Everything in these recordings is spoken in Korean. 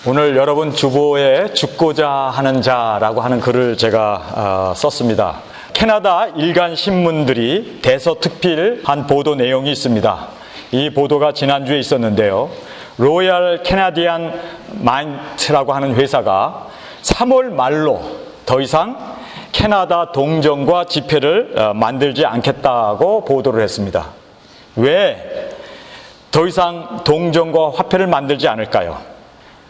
오늘 여러분 주보에 죽고자 하는 자라고 하는 글을 제가 썼습니다. 캐나다 일간 신문들이 대서특필한 보도 내용이 있습니다. 이 보도가 지난주에 있었는데요. 로얄 캐나디안 마인트라고 하는 회사가 3월 말로 더 이상 캐나다 동정과 지폐를 만들지 않겠다고 보도를 했습니다. 왜 더 이상 동정과 화폐를 만들지 않을까요?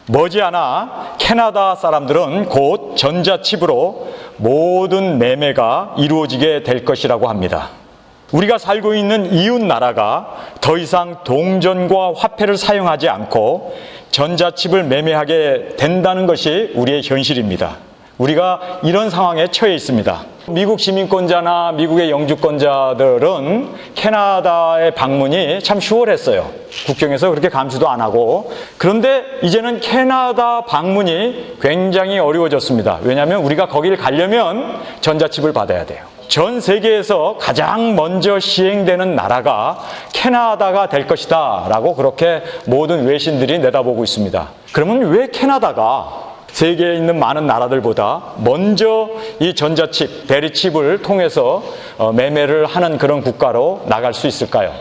머지않아 캐나다 사람들은 곧 전자칩으로 모든 매매가 이루어지게 될 것이라고 합니다. 우리가 살고 있는 이웃 나라가 더 이상 동전과 화폐를 사용하지 않고 전자칩을 매매하게 된다는 것이 우리의 현실입니다. 우리가 이런 상황에 처해 있습니다. 미국 시민권자나 미국의 영주권자들은 캐나다의 방문이 참 수월했어요. 국경에서 그렇게 감시도 안 하고. 그런데 이제는 캐나다 방문이 굉장히 어려워졌습니다. 왜냐하면 우리가 거기를 가려면 전자칩을 받아야 돼요. 전 세계에서 가장 먼저 시행되는 나라가 캐나다가 될 것이다 라고 그렇게 모든 외신들이 내다보고 있습니다. 그러면 왜 캐나다가 세계에 있는 많은 나라들보다 먼저 이 전자칩, 베리칩을 통해서 매매를 하는 그런 국가로 나갈 수 있을까요?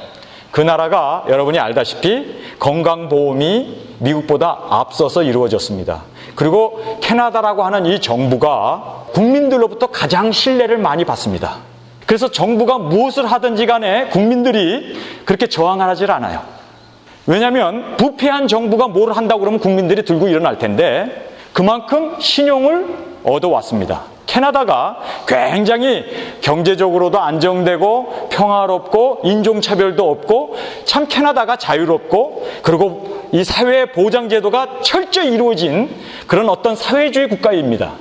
그 나라가 여러분이 알다시피 건강보험이 미국보다 앞서서 이루어졌습니다. 그리고 캐나다라고 하는 이 정부가 국민들로부터 가장 신뢰를 많이 받습니다. 그래서 정부가 무엇을 하든지 간에 국민들이 그렇게 저항하지 않아요. 왜냐하면 부패한 정부가 뭘 한다고 그러면 국민들이 들고 일어날 텐데 그만큼 신용을 얻어왔습니다. 캐나다가 굉장히 경제적으로도 안정되고 평화롭고 인종차별도 없고 참 캐나다가 자유롭고 그리고 이 사회 보장제도가 철저히 이루어진 그런 어떤 사회주의 국가입니다.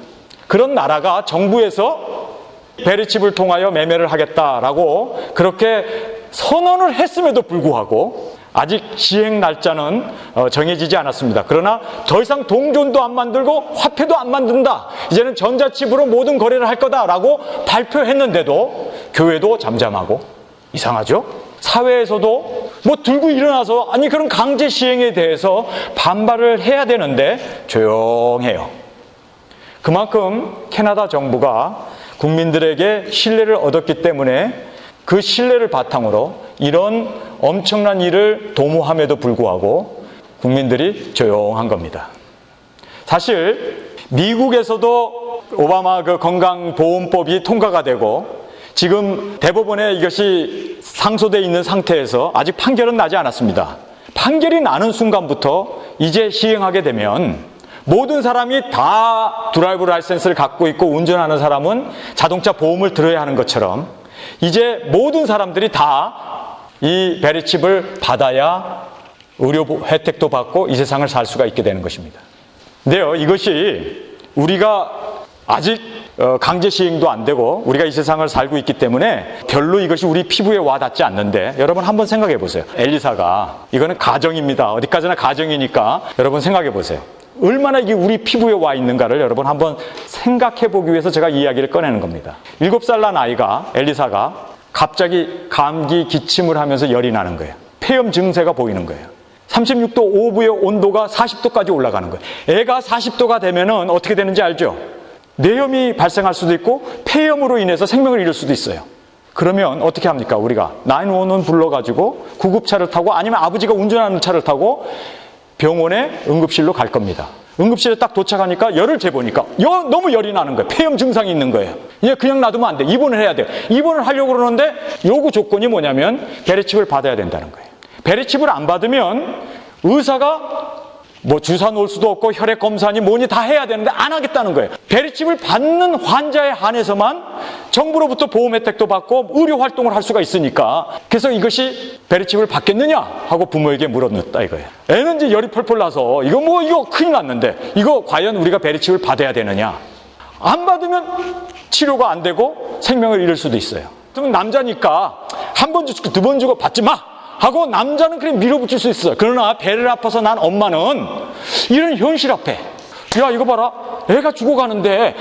그런 나라가 정부에서 베리칩을 통하여 매매를 하겠다라고 그렇게 선언을 했음에도 불구하고 아직 시행 날짜는 정해지지 않았습니다. 그러나 더 이상 동전도 안 만들고 화폐도 안 만든다. 이제는 전자칩으로 모든 거래를 할 거다라고 발표했는데도 교회도 잠잠하고 이상하죠? 사회에서도 뭐 들고 일어나서 아니 그런 강제 시행에 대해서 반발을 해야 되는데 조용해요. 그만큼 캐나다 정부가 국민들에게 신뢰를 얻었기 때문에 그 신뢰를 바탕으로 이런 엄청난 일을 도모함에도 불구하고 국민들이 조용한 겁니다. 사실 미국에서도 오바마 그 건강보험법이 통과가 되고 지금 대법원에 이것이 상소되어 있는 상태에서 아직 판결은 나지 않았습니다. 판결이 나는 순간부터 이제 시행하게 되면 모든 사람이 다 드라이브 라이센스를 갖고 있고 운전하는 사람은 자동차 보험을 들어야 하는 것처럼 이제 모든 사람들이 다 이 베리칩을 받아야 의료 혜택도 받고 이 세상을 살 수가 있게 되는 것입니다. 근데요, 이것이 우리가 아직 강제 시행도 안 되고 우리가 이 세상을 살고 있기 때문에 별로 이것이 우리 피부에 와닿지 않는데 여러분 한번 생각해 보세요. 엘리사가 이거는 가정입니다. 어디까지나 가정이니까 여러분 생각해 보세요. 얼마나 이게 우리 피부에 와 있는가를 여러분 한번 생각해 보기 위해서 제가 이야기를 꺼내는 겁니다. 7살 난 아이가 엘리사가 갑자기 감기 기침을 하면서 열이 나는 거예요. 폐렴 증세가 보이는 거예요. 36도 5부의 온도가 40도까지 올라가는 거예요. 애가 40도가 되면은 어떻게 되는지 알죠? 뇌염이 발생할 수도 있고 폐렴으로 인해서 생명을 잃을 수도 있어요. 그러면 어떻게 합니까? 우리가 911 불러가지고 구급차를 타고 아니면 아버지가 운전하는 차를 타고 병원에 응급실로 갈 겁니다. 응급실에 딱 도착하니까 열을 재보니까 너무 열이 나는 거예요. 폐렴 증상이 있는 거예요. 이제 그냥 놔두면 안 돼. 입원을 해야 돼요. 입원을 하려고 그러는데 요구 조건이 뭐냐면 베리칩을 받아야 된다는 거예요. 베리칩을 안 받으면 의사가 뭐 주사 놓을 수도 없고 혈액 검사니 뭐니 다 해야 되는데 안 하겠다는 거예요. 베리칩을 받는 환자에 한해서만 정부로부터 보험 혜택도 받고 의료 활동을 할 수가 있으니까 그래서 이것이 베리칩을 받겠느냐 하고 부모에게 물었다 이거예요. 애는 이제 열이 펄펄 나서 이거 큰일 났는데 이거 과연 우리가 베리칩을 받아야 되느냐. 안 받으면 치료가 안 되고 생명을 잃을 수도 있어요. 그러면 남자니까 한 번 주고 두 번 주고 받지 마 하고 남자는 그냥 밀어붙일 수 있어요. 그러나 배를 아파서 난 엄마는 이런 현실 앞에 야 이거 봐라 애가 죽어가는데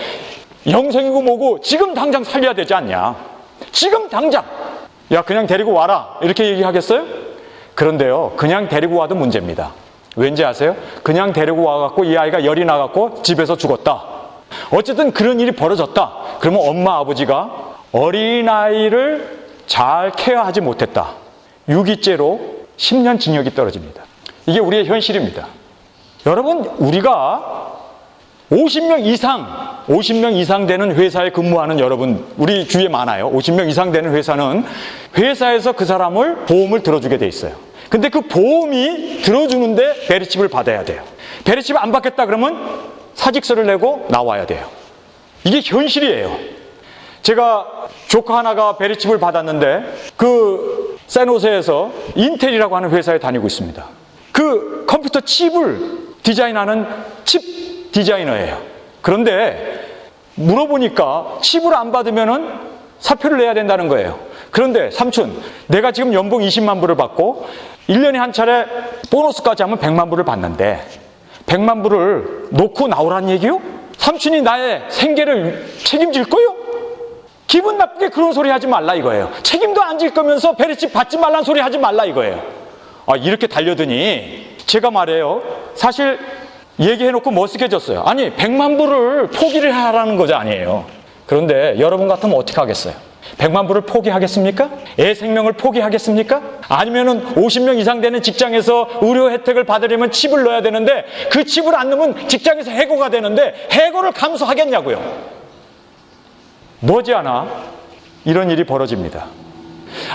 영생이고 뭐고 지금 당장 살려야 되지 않냐. 지금 당장 야 그냥 데리고 와라 이렇게 얘기하겠어요? 그런데요 그냥 데리고 와도 문제입니다. 왠지 아세요? 그냥 데리고 와갖고 이 아이가 열이 나갖고 집에서 죽었다. 어쨌든 그런 일이 벌어졌다. 그러면 엄마 아버지가 어린아이를 잘 케어하지 못했다. 유기죄로 10년 징역이 떨어집니다. 이게 우리의 현실입니다. 여러분, 우리가 50명 이상 되는 회사에 근무하는 여러분, 우리 주위에 많아요. 50명 이상 되는 회사는 회사에서 그 사람을 보험을 들어주게 돼 있어요. 근데 그 보험이 들어주는데 베리칩을 받아야 돼요. 베리칩 안 받겠다 그러면 사직서를 내고 나와야 돼요. 이게 현실이에요. 제가 조카 하나가 베리칩을 받았는데 그 샌호세에서 인텔이라고 하는 회사에 다니고 있습니다. 그 컴퓨터 칩을 디자인하는 칩 디자이너예요. 그런데 물어보니까 칩을 안 받으면은 사표를 내야 된다는 거예요. 그런데 삼촌, 내가 지금 연봉 20만 불을 받고 1년에 한 차례 보너스까지 하면 100만 불을 받는데 100만 불을 놓고 나오란 얘기요? 삼촌이 나의 생계를 책임질 거요? 기분 나쁘게 그런 소리 하지 말라 이거예요. 책임도 안 질 거면서 베리칩 받지 말란 소리 하지 말라 이거예요. 이렇게 달려드니 제가 말해요. 사실 얘기해놓고 머쓱해졌어요. 아니 100만 불을 포기를 하라는 거지 아니에요. 그런데 여러분 같으면 어떻게 하겠어요? 100만 불을 포기하겠습니까? 애 생명을 포기하겠습니까? 아니면은 50명 이상 되는 직장에서 의료 혜택을 받으려면 칩을 넣어야 되는데 그 칩을 안 넣으면 직장에서 해고가 되는데 해고를 감수하겠냐고요. 머지않아 이런 일이 벌어집니다.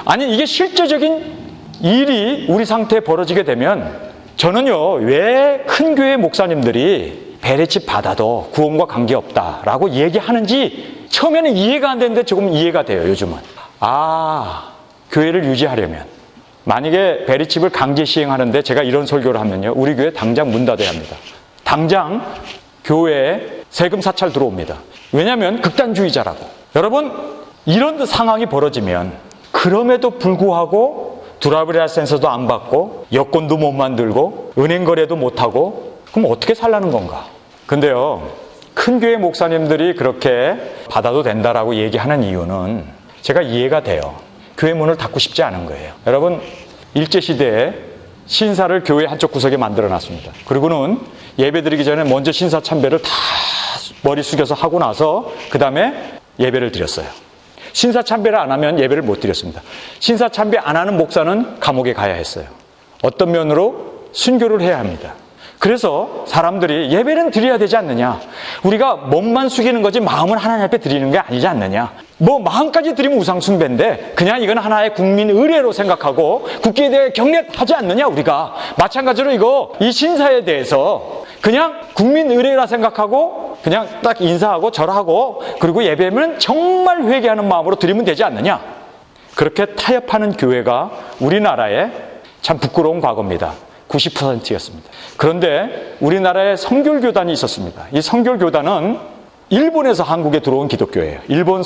아니 이게 실제적인 일이 우리 상태에 벌어지게 되면 저는요, 왜 큰 교회 목사님들이 베리칩 받아도 구원과 관계없다라고 얘기하는지 처음에는 이해가 안 되는데 조금 이해가 돼요, 요즘은. 교회를 유지하려면. 만약에 베리칩을 강제 시행하는데 제가 이런 설교를 하면요, 우리 교회 당장 문 닫아야 합니다. 당장 교회에 세금 사찰 들어옵니다. 왜냐하면 극단주의자라고. 여러분, 이런 상황이 벌어지면 그럼에도 불구하고 드라이브 라이센스도 안 받고 여권도 못 만들고 은행 거래도 못하고 그럼 어떻게 살라는 건가? 근데요, 큰 교회 목사님들이 그렇게 받아도 된다라고 얘기하는 이유는 제가 이해가 돼요. 교회 문을 닫고 싶지 않은 거예요. 여러분, 일제시대에 신사를 교회 한쪽 구석에 만들어 놨습니다. 그리고는 예배 드리기 전에 먼저 신사 참배를 다 머리 숙여서 하고 나서 그 다음에 예배를 드렸어요. 신사 참배를 안 하면 예배를 못 드렸습니다. 신사 참배 안 하는 목사는 감옥에 가야 했어요. 어떤 면으로 순교를 해야 합니다. 그래서 사람들이 예배는 드려야 되지 않느냐. 우리가 몸만 숙이는 거지 마음은 하나님 앞에 드리는 게 아니지 않느냐. 뭐 마음까지 드리면 우상숭배인데 그냥 이건 하나의 국민 의례로 생각하고 국기에 대해 경례하지 않느냐 우리가. 마찬가지로 이 신사에 대해서 그냥 국민 의례라 생각하고 그냥 딱 인사하고 절하고 그리고 예배는 정말 회개하는 마음으로 드리면 되지 않느냐. 그렇게 타협하는 교회가 우리나라에 참 부끄러운 과거입니다. 90%였습니다. 그런데 우리나라에 성결교단이 있었습니다. 이 성결교단은 일본에서 한국에 들어온 기독교예요. 일본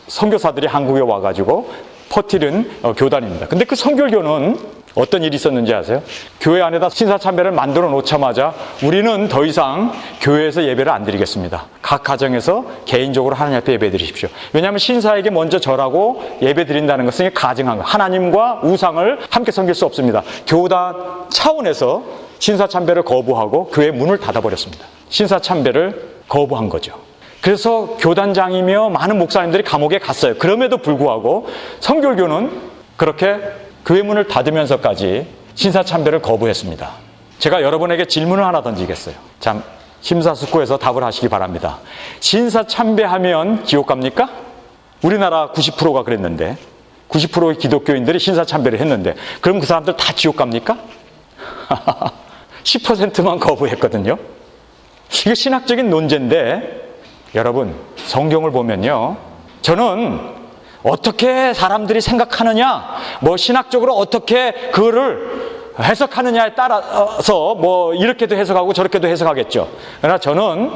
선교사들이 한국에 와가지고 퍼뜨린 교단입니다. 근데 그 성결교는 어떤 일이 있었는지 아세요? 교회 안에다 신사참배를 만들어 놓자마자 우리는 더 이상 교회에서 예배를 안 드리겠습니다. 각 가정에서 개인적으로 하나님 앞에 예배 드리십시오. 왜냐하면 신사에게 먼저 절하고 예배 드린다는 것은 가증한 거. 하나님과 우상을 함께 섬길 수 없습니다. 교단 차원에서 신사참배를 거부하고 교회 문을 닫아버렸습니다. 신사참배를 거부한 거죠. 그래서 교단장이며 많은 목사님들이 감옥에 갔어요. 그럼에도 불구하고 성결교는 그렇게 교회 문을 닫으면서까지 신사참배를 거부했습니다. 제가 여러분에게 질문을 하나 던지겠어요. 참 심사숙고해서 답을 하시기 바랍니다. 신사참배하면 지옥 갑니까? 우리나라 90%가 그랬는데 90%의 기독교인들이 신사참배를 했는데 그럼 그 사람들 다 지옥 갑니까? 10%만 거부했거든요. 이거 신학적인 논제인데 여러분 성경을 보면요, 저는 어떻게 사람들이 생각하느냐, 뭐 신학적으로 어떻게 그거를 해석하느냐에 따라서 뭐 이렇게도 해석하고 저렇게도 해석하겠죠. 그러나 저는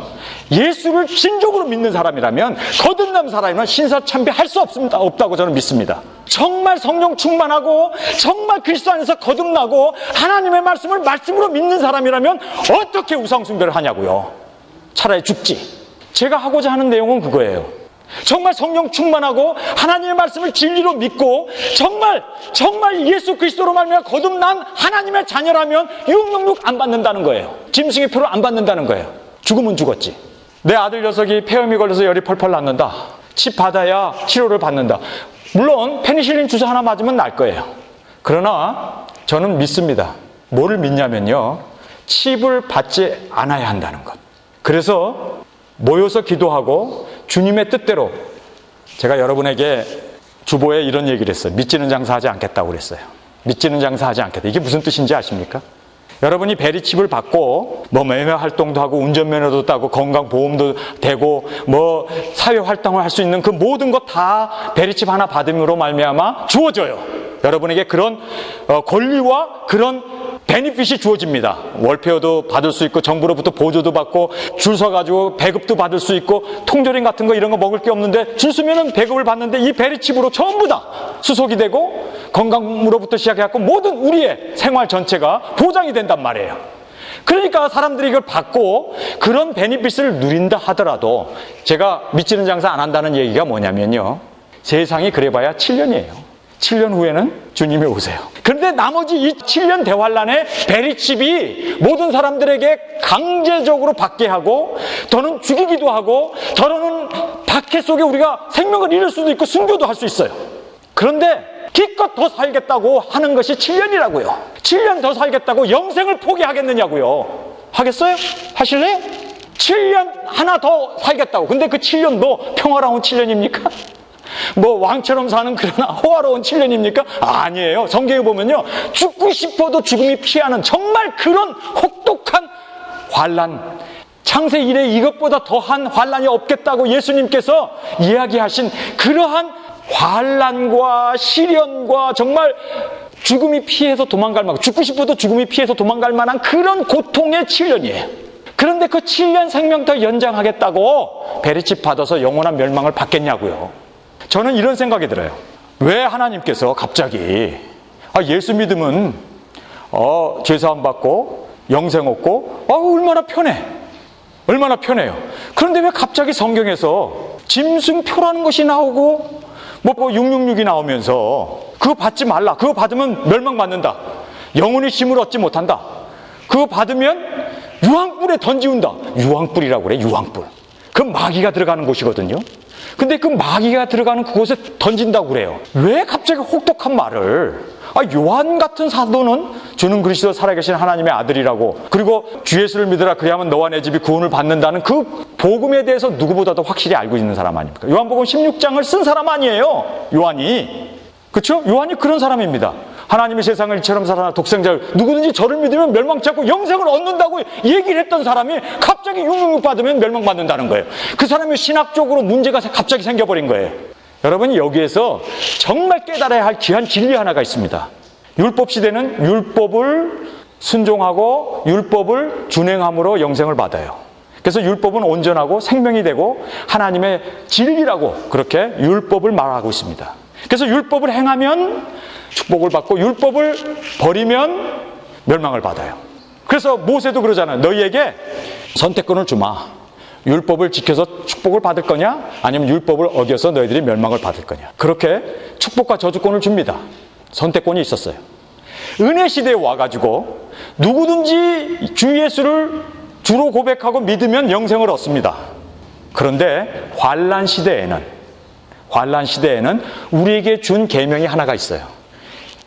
예수를 진정으로 믿는 사람이라면, 거듭난 사람이면 신사참배할 수 없다고 저는 믿습니다. 정말 성령 충만하고 정말 그리스도 안에서 거듭나고 하나님의 말씀을 말씀으로 믿는 사람이라면 어떻게 우상숭배를 하냐고요. 차라리 죽지. 제가 하고자 하는 내용은 그거예요. 정말 성령 충만하고 하나님의 말씀을 진리로 믿고 정말 예수 그리스도로 말미암아 거듭난 하나님의 자녀라면 666 안 받는다는 거예요. 짐승의 표를 안 받는다는 거예요. 죽으면 죽었지. 내 아들 녀석이 폐렴이 걸려서 열이 펄펄 났는다. 칩 받아야 치료를 받는다. 물론 페니실린 주사 하나 맞으면 날 거예요. 그러나 저는 믿습니다. 뭐를 믿냐면요, 칩을 받지 않아야 한다는 것. 그래서 모여서 기도하고 주님의 뜻대로, 제가 여러분에게 주보에 이런 얘기를 했어요. 믿지는 장사하지 않겠다고 그랬어요. 믿지는 장사하지 않겠다. 이게 무슨 뜻인지 아십니까? 여러분이 베리칩을 받고 매매 활동도 하고 운전면허도 따고 건강보험도 되고 사회활동을 할 수 있는 그 모든 것 다 베리칩 하나 받음으로 말미암아 주어져요. 여러분에게 그런 권리와 그런 베니핏이 주어집니다. 월페어도 받을 수 있고 정부로부터 보조도 받고 줄 서가지고 배급도 받을 수 있고 통조림 같은 거 이런 거 먹을 게 없는데 줄 서면은 배급을 받는데 이 베리칩으로 전부 다 수속이 되고 건강으로부터 시작해갖고 모든 우리의 생활 전체가 보장이 된단 말이에요. 그러니까 사람들이 이걸 받고 그런 베니핏을 누린다 하더라도, 제가 믿지는 장사 안 한다는 얘기가 뭐냐면요, 세상이 그래봐야 7년이에요. 7년 후에는 주님이 오세요. 그런데 나머지 이 7년 대환란의 베리칩이 모든 사람들에게 강제적으로 받게 하고, 더는 죽이기도 하고, 더는 박해 속에 우리가 생명을 잃을 수도 있고 순교도 할 수 있어요. 그런데 기껏 더 살겠다고 하는 것이 7년이라고요. 7년 더 살겠다고 영생을 포기하겠느냐고요. 하겠어요? 하실래요? 7년 하나 더 살겠다고. 근데 그 7년도 평화로운 7년입니까? 왕처럼 사는 그런 호화로운 7년입니까? 아니에요. 성경에 보면요, 죽고 싶어도 죽음이 피하는 정말 그런 혹독한 환난, 창세 이래 이것보다 더한 환난이 없겠다고 예수님께서 이야기하신 그러한 환난과 시련과 정말 죽음이 피해서 도망갈 만한, 죽고 싶어도 죽음이 피해서 도망갈 만한 그런 고통의 7년이에요. 그런데 그 7년 생명 더 연장하겠다고 베리칩 받아서 영원한 멸망을 받겠냐고요. 저는 이런 생각이 들어요. 왜 하나님께서 갑자기 예수 믿으면 죄사함 받고 영생 얻고 얼마나 편해, 얼마나 편해요. 그런데 왜 갑자기 성경에서 짐승표라는 것이 나오고 666이 나오면서 그거 받지 말라, 그거 받으면 멸망받는다, 영혼의 힘을 얻지 못한다, 그거 받으면 유황불에 던지운다. 유황불이라고 그래. 유황불. 그 마귀가 들어가는 곳이거든요. 근데 그 마귀가 들어가는 그곳에 던진다고 그래요. 왜 갑자기 혹독한 말을? 요한 같은 사도는 주는 그리스도 살아계신 하나님의 아들이라고, 그리고 주 예수를 믿으라 그리하면 너와 내 집이 구원을 받는다는 그 복음에 대해서 누구보다도 확실히 알고 있는 사람 아닙니까? 요한복음 16장을 쓴 사람 아니에요, 요한이. 그렇죠? 요한이 그런 사람입니다. 하나님이 세상을 이처럼 사랑하사 독생자를 누구든지 저를 믿으면 멸망치 않고 영생을 얻는다고 얘기를 했던 사람이 갑자기 666 받으면 멸망받는다는 거예요. 그 사람이 신학적으로 문제가 갑자기 생겨버린 거예요. 여러분이 여기에서 정말 깨달아야 할 귀한 진리 하나가 있습니다. 율법 시대는 율법을 순종하고 율법을 준행함으로 영생을 받아요. 그래서 율법은 온전하고 생명이 되고 하나님의 진리라고 그렇게 율법을 말하고 있습니다. 그래서 율법을 행하면 축복을 받고 율법을 버리면 멸망을 받아요. 그래서 모세도 그러잖아요. 너희에게 선택권을 주마. 율법을 지켜서 축복을 받을 거냐, 아니면 율법을 어겨서 너희들이 멸망을 받을 거냐. 그렇게 축복과 저주권을 줍니다. 선택권이 있었어요. 은혜 시대에 와가지고 누구든지 주 예수를 주로 고백하고 믿으면 영생을 얻습니다. 그런데 환난 시대에는 우리에게 준 계명이 하나가 있어요.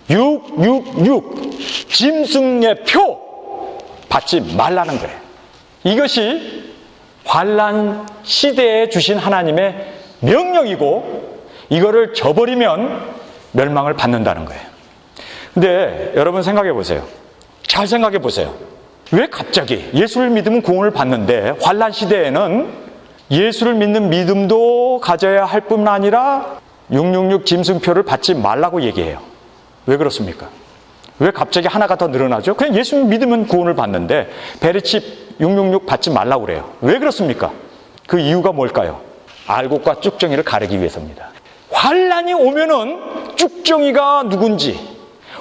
666 짐승의 표 받지 말라는 거예요. 이것이 환난 시대에 주신 하나님의 명령이고, 이거를 저버리면 멸망을 받는다는 거예요. 근데 여러분 생각해 보세요. 잘 생각해 보세요. 왜 갑자기 예수를 믿으면 구원을 받는데 환난 시대에는 예수를 믿는 믿음도 가져야 할 뿐 아니라 666 짐승표를 받지 말라고 얘기해요. 왜 그렇습니까? 왜 갑자기 하나가 더 늘어나죠? 그냥 예수 믿으면 구원을 받는데 베리칩 666 받지 말라고 그래요. 왜 그렇습니까? 그 이유가 뭘까요? 알곡과 쭉정이를 가르기 위해서입니다. 환난이 오면은 쭉정이가 누군지,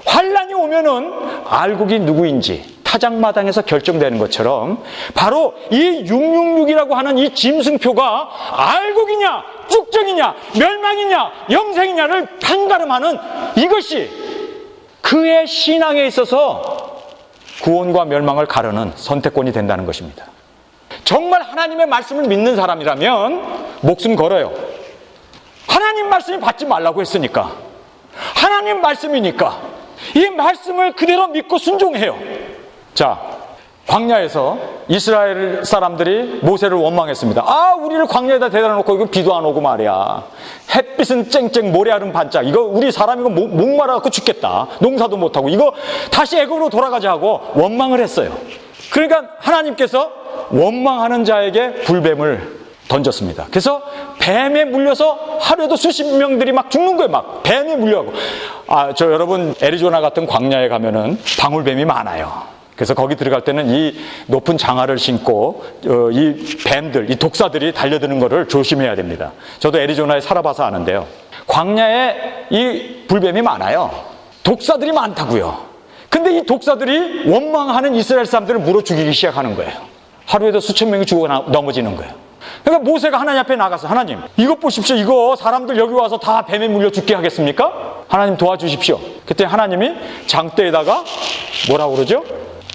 환난이 오면은 알곡이 누구인지 타작마당에서 결정되는 것처럼 바로 이 666이라고 하는 이 짐승표가 알곡이냐 쭉정이냐 멸망이냐 영생이냐를 판가름하는 이것이 그의 신앙에 있어서 구원과 멸망을 가르는 선택권이 된다는 것입니다. 정말 하나님의 말씀을 믿는 사람이라면 목숨 걸어요. 하나님 말씀이 받지 말라고 했으니까, 하나님 말씀이니까 이 말씀을 그대로 믿고 순종해요. 자, 광야에서 이스라엘 사람들이 모세를 원망했습니다. 아, 우리를 광야에다 대다 놓고 이거 비도 안 오고 말이야, 햇빛은 쨍쨍 모래알은 반짝, 이거 우리 사람 이거 목말라갖고 죽겠다, 농사도 못하고 이거 다시 애굽으로 돌아가자 하고 원망을 했어요. 그러니까 하나님께서 원망하는 자에게 불뱀을 던졌습니다. 그래서 뱀에 물려서 하루에도 수십 명들이 막 죽는 거예요. 막 뱀에 물려가고. 저 여러분 애리조나 같은 광야에 가면은 방울뱀이 많아요. 그래서 거기 들어갈 때는 이 높은 장화를 신고 이 뱀들, 이 독사들이 달려드는 거를 조심해야 됩니다. 저도 애리조나에 살아봐서 아는데요, 광야에 이 불뱀이 많아요. 독사들이 많다고요. 근데 이 독사들이 원망하는 이스라엘 사람들을 물어 죽이기 시작하는 거예요. 하루에도 수천 명이 죽어 넘어지는 거예요. 그러니까 모세가 하나님 앞에 나가서, 하나님 이것 보십시오, 이거 사람들 여기 와서 다 뱀에 물려 죽게 하겠습니까? 하나님 도와주십시오. 그때 하나님이 장대에다가 뭐라고 그러죠?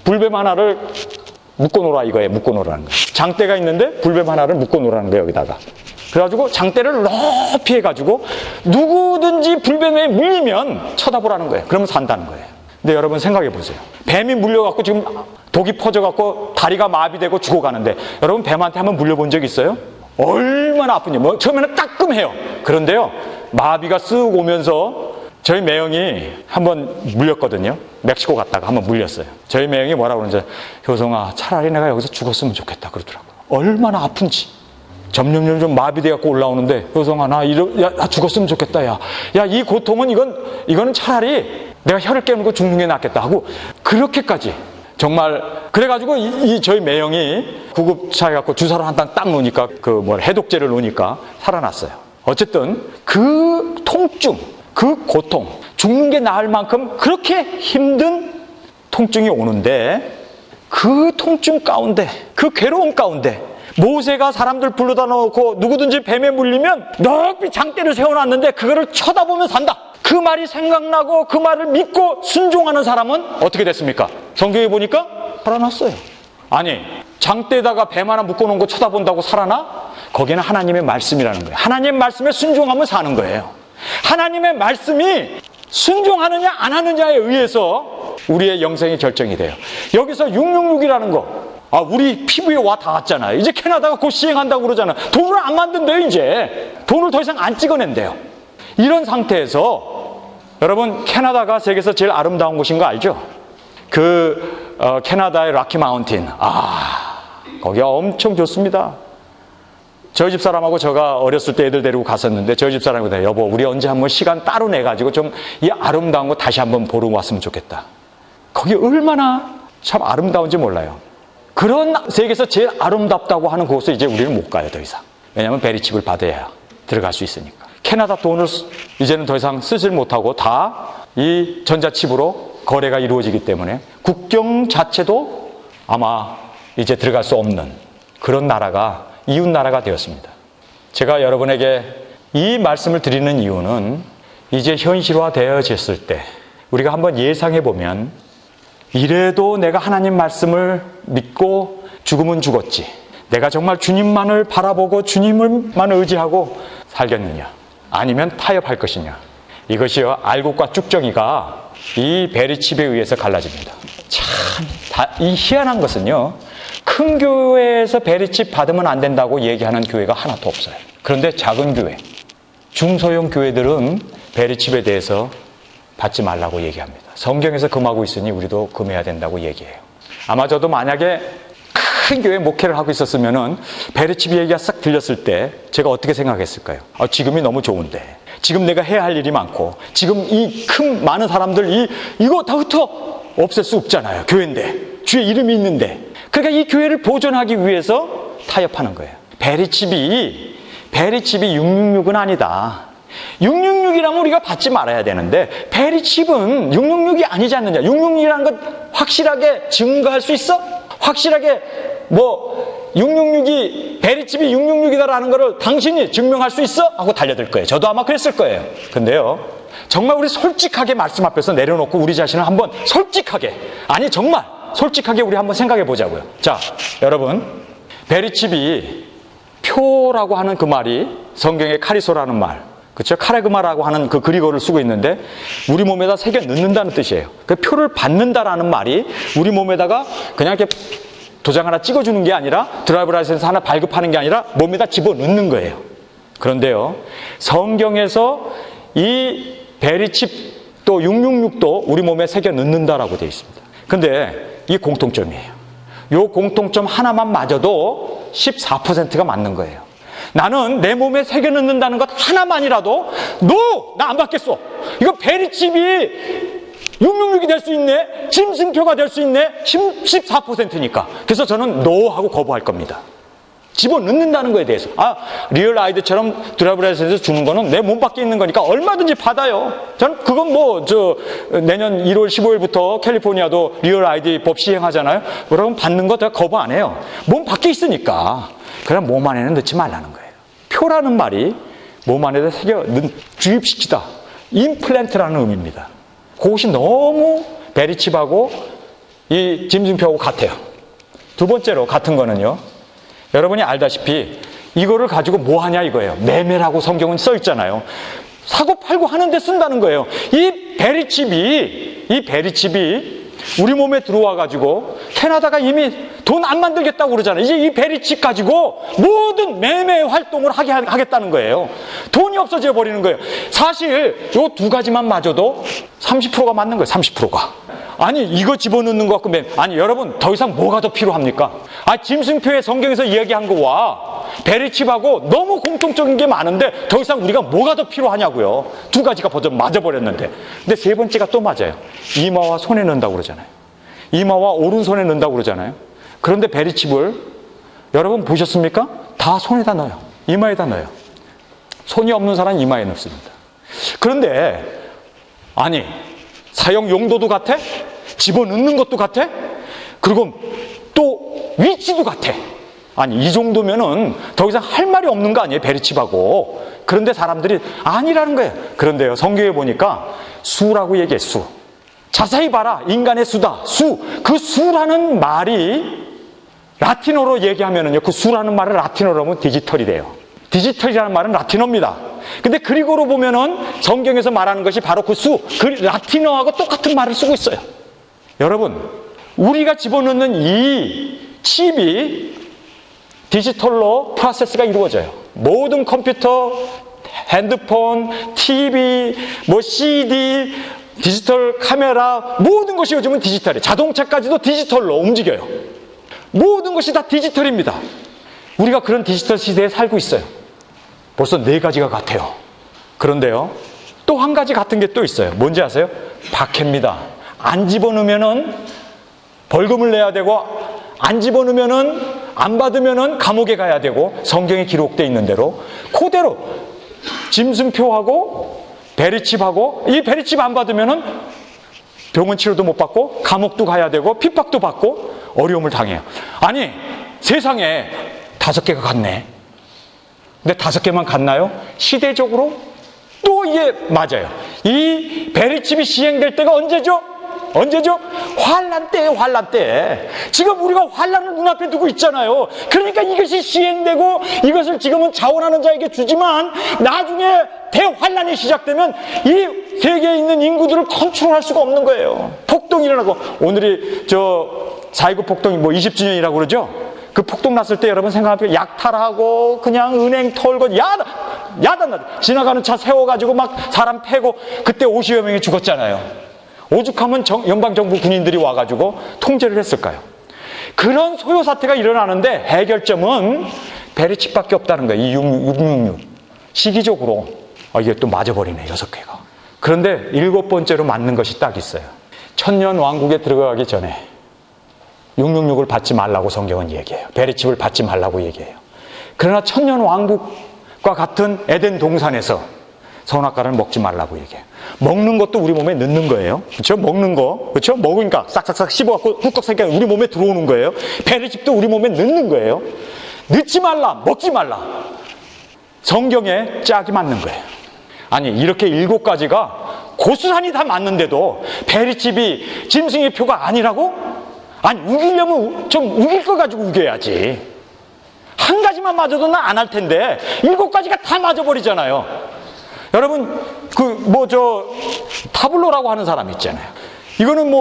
불뱀 하나를 묶어 놓으라 이거예요. 묶어 놓으라는 거예요. 장대가 있는데 불뱀 하나를 묶어 놓으라는 거예요, 여기다가. 그래가지고 장대를 높이 해가지고 누구든지 불뱀에 물리면 쳐다보라는 거예요. 그러면 산다는 거예요. 근데 여러분 생각해 보세요. 뱀이 물려갖고 지금 독이 퍼져갖고 다리가 마비되고 죽어가는데, 여러분 뱀한테 한번 물려본 적 있어요? 얼마나 아픈지. 뭐 처음에는 따끔해요. 그런데요, 마비가 쓱 오면서 저희 매형이 한번 물렸거든요. 멕시코 갔다가 한번 물렸어요. 저희 매형이 뭐라고 그러는지, 효성아 차라리 내가 여기서 죽었으면 좋겠다 그러더라고요. 얼마나 아픈지. 점점 마비돼갖고 올라오는데, 효성아 나 죽었으면 좋겠다. 야 이 고통은 이거는 차라리 내가 혀를 깨물고 죽는 게 낫겠다 하고, 그렇게까지 정말. 그래가지고 저희 매형이 구급차에 갖고 주사를 한 단 딱 놓으니까 해독제를 놓으니까 살아났어요. 어쨌든 그 통증, 그 고통, 죽는 게 나을 만큼 그렇게 힘든 통증이 오는데, 그 통증 가운데, 그 괴로움 가운데 모세가 사람들 불러다 놓고 누구든지 뱀에 물리면 높이 장대를 세워놨는데 그거를 쳐다보며 산다, 그 말이 생각나고 그 말을 믿고 순종하는 사람은 어떻게 됐습니까? 성경에 보니까 살아났어요. 아니, 장대에다가 뱀 하나 묶어놓은 거 쳐다본다고 살아나? 거기는 하나님의 말씀이라는 거예요. 하나님의 말씀에 순종하면 사는 거예요. 하나님의 말씀이 순종하느냐 안 하느냐에 의해서 우리의 영생이 결정이 돼요. 여기서 666이라는 거, 우리 피부에 와 닿았잖아요. 이제 캐나다가 곧 시행한다고 그러잖아요. 돈을 안 만든대요. 이제 돈을 더 이상 안 찍어낸대요. 이런 상태에서 여러분, 캐나다가 세계에서 제일 아름다운 곳인 거 알죠? 캐나다의 락키 마운틴, 거기가 엄청 좋습니다. 저희 집 사람하고 제가 어렸을 때 애들 데리고 갔었는데, 저희 집 사람이 그래요. 여보, 우리 언제 한번 시간 따로 내가지고 좀 이 아름다운 거 다시 한번 보러 왔으면 좋겠다. 거기 얼마나 참 아름다운지 몰라요. 그런 세계에서 제일 아름답다고 하는 곳에 이제 우리는 못 가요, 더 이상. 왜냐하면 베리칩을 받아야 들어갈 수 있으니까. 캐나다 돈을 이제는 더 이상 쓰질 못하고 다 이 전자칩으로 거래가 이루어지기 때문에 국경 자체도 아마 이제 들어갈 수 없는 그런 나라가, 이웃 나라가 되었습니다. 제가 여러분에게 이 말씀을 드리는 이유는, 이제 현실화되어졌을 때 우리가 한번 예상해 보면, 이래도 내가 하나님 말씀을 믿고 죽으면 죽었지, 내가 정말 주님만을 바라보고 주님을만 의지하고 살겠느냐, 아니면 타협할 것이냐. 이것이요, 알곡과 쭉정이가 이 베리칩에 의해서 갈라집니다. 참, 이 희한한 것은요, 큰 교회에서 베리칩 받으면 안 된다고 얘기하는 교회가 하나도 없어요. 그런데 작은 교회, 중소형 교회들은 베리칩에 대해서 받지 말라고 얘기합니다. 성경에서 금하고 있으니 우리도 금해야 된다고 얘기해요. 아마 저도 만약에 큰 교회 목회를 하고 있었으면은 베리칩 얘기가 싹 들렸을 때 제가 어떻게 생각했을까요? 지금이 너무 좋은데, 지금 내가 해야 할 일이 많고, 지금 이 많은 사람들 이거 다 흩어 없앨 수 없잖아요. 교회인데, 주의 이름이 있는데. 그러니까 이 교회를 보존하기 위해서 타협하는 거예요. 베리칩이 666은 아니다. 666이라면 우리가 받지 말아야 되는데 베리칩은 666이 아니지 않느냐. 666이라는 것 확실하게 증거할 수 있어? 확실하게 666이 베리칩이 666이다라는 것을 당신이 증명할 수 있어? 하고 달려들 거예요. 저도 아마 그랬을 거예요. 근데요, 정말 우리 솔직하게 말씀 앞에서 내려놓고 우리 자신을 한번 솔직하게, 아니 정말 솔직하게 우리 한번 생각해 보자고요. 자, 여러분, 베리칩이 표라고 하는 그 말이 성경에 카리소라는 말, 그렇죠? 카레그마라고 하는 그 그리거를 쓰고 있는데 우리 몸에다 새겨 넣는다는 뜻이에요. 그 표를 받는다라는 말이 우리 몸에다가 그냥 이렇게 도장 하나 찍어주는 게 아니라 드라이브 라이센스 하나 발급하는 게 아니라 몸에다 집어넣는 거예요. 그런데요, 성경에서 이 베리칩 또 666도 우리 몸에 새겨 넣는다라고 되어 있습니다. 근데 이 공통점이에요. 이 공통점 하나만 맞아도 14%가 맞는 거예요. 나는 내 몸에 새겨 넣는다는 것 하나만이라도 나 안 받겠어. 이거 베리칩이 666이 될 수 있네, 짐승표가 될 수 있네, 14%니까. 그래서 저는 하고 거부할 겁니다. 집어넣는다는 거에 대해서. 리얼 아이드처럼 드라이브 라이센스 주는 거는 내 몸 밖에 있는 거니까 얼마든지 받아요. 저는 그건 내년 1월 15일부터 캘리포니아도 리얼 아이디 법 시행하잖아요. 그러면 받는 거 제가 거부 안 해요. 몸 밖에 있으니까. 그럼 몸 안에는 넣지 말라는 거예요. 표라는 말이 몸 안에다 주입시키다. 임플란트라는 의미입니다. 그것이 너무 베리칩하고 이 짐승표하고 같아요. 두 번째로 같은 거는요, 여러분이 알다시피 이거를 가지고 뭐 하냐 이거예요. 매매라고 성경은 써 있잖아요. 사고 팔고 하는데 쓴다는 거예요. 이 베리칩이 우리 몸에 들어와 가지고 캐나다가 이미 돈 안 만들겠다고 그러잖아요. 이제 이 베리칩 가지고 모든 매매 활동을 하겠다는 거예요. 돈이 없어져 버리는 거예요. 사실 요 두 가지만 맞아도 30%가 맞는 거예요. 30%가. 아니 이거 집어넣는 것 같고 아니 여러분, 더 이상 뭐가 더 필요합니까? 짐승표에 성경에서 이야기한 거와 베리칩하고 너무 공통적인 게 많은데 더 이상 우리가 뭐가 더 필요하냐고요. 두 가지가 벌써 맞아버렸는데. 근데 세 번째가 또 맞아요. 이마와 손에 넣는다고 그러잖아요. 이마와 오른손에 넣는다고 그러잖아요. 그런데 베리칩을 여러분 보셨습니까? 다 손에다 넣어요. 이마에다 넣어요. 손이 없는 사람은 이마에 넣습니다. 그런데 사용 용도도 같아? 집어넣는 것도 같아? 그리고 또 위치도 같아. 이 정도면은 더 이상 할 말이 없는 거 아니에요, 베리칩하고. 그런데 사람들이 아니라는 거예요. 그런데요, 성경에 보니까 수라고 얘기해, 수. 자세히 봐라, 인간의 수다, 수. 그 수라는 말이 라틴어로 얘기하면은요, 그 수라는 말을 라틴어로 하면 디지털이 돼요. 디지털이라는 말은 라틴어입니다. 근데 그리고로 보면은 성경에서 말하는 것이 바로 그 수, 그 라틴어하고 똑같은 말을 쓰고 있어요. 여러분, 우리가 집어넣는 이 칩이 디지털로 프로세스가 이루어져요. 모든 컴퓨터, 핸드폰, TV, CD, 디지털 카메라, 모든 것이 요즘은 디지털이에요. 자동차까지도 디지털로 움직여요. 모든 것이 다 디지털입니다. 우리가 그런 디지털 시대에 살고 있어요. 벌써 4가지가 같아요. 그런데요, 또 한 가지 같은 게 또 있어요. 뭔지 아세요? 박해입니다. 안 집어넣으면은 벌금을 내야 되고, 안 집어넣으면은, 안 받으면은 감옥에 가야 되고, 성경에 기록되어 있는 대로 그대로 짐승표하고 베리칩하고, 이 베리칩 안 받으면은 병원 치료도 못 받고 감옥도 가야 되고 핍박도 받고 어려움을 당해요. 세상에 5개가 같네. 근데 5개만 같나요? 시대적으로 또 이게 맞아요. 이 베리칩이 시행될 때가 언제죠? 환란 때예요, 환란 때. 지금 우리가 환란을 눈앞에 두고 있잖아요. 그러니까 이것이 시행되고 이것을 지금은 자원하는 자에게 주지만 나중에 대환란이 시작되면 이 세계에 있는 인구들을 컨트롤할 수가 없는 거예요. 폭동이 일어나고, 오늘이 4.29 폭동이 20주년이라고 그러죠? 그 폭동 났을 때 여러분 생각하면 약탈하고 그냥 은행 털고 야단나죠. 지나가는 차 세워가지고 막 사람 패고, 그때 50여 명이 죽었잖아요. 오죽하면 연방정부 군인들이 와가지고 통제를 했을까요? 그런 소요 사태가 일어나는데 해결점은 베리칩밖에 없다는 거예요. 이 666. 시기적으로 이게 또 맞아버리네, 6개가. 그런데 7번째로 맞는 것이 딱 있어요. 천년 왕국에 들어가기 전에 666을 받지 말라고 성경은 얘기해요. 베리칩을 받지 말라고 얘기해요. 그러나 천년 왕국과 같은 에덴 동산에서 선악과를 먹지 말라고 얘기해요. 먹는 것도 우리 몸에 넣는 거예요. 그렇죠? 먹는 거, 그렇죠? 먹으니까 싹싹싹 씹어갖고 훅꺽 새끼가 우리 몸에 들어오는 거예요. 베리칩도 우리 몸에 넣는 거예요. 넣지 말라, 먹지 말라. 성경에 짝이 맞는 거예요. 아니, 이렇게 7가지가 고스란히 다 맞는데도 베리칩이 짐승의 표가 아니라고? 아니, 우기려면 좀 우길 거 가지고 우겨야지. 한 가지만 맞아도 나 안 할 텐데 7가지가 다 맞아버리잖아요. 여러분, 타블로라고 하는 사람 있잖아요. 이거는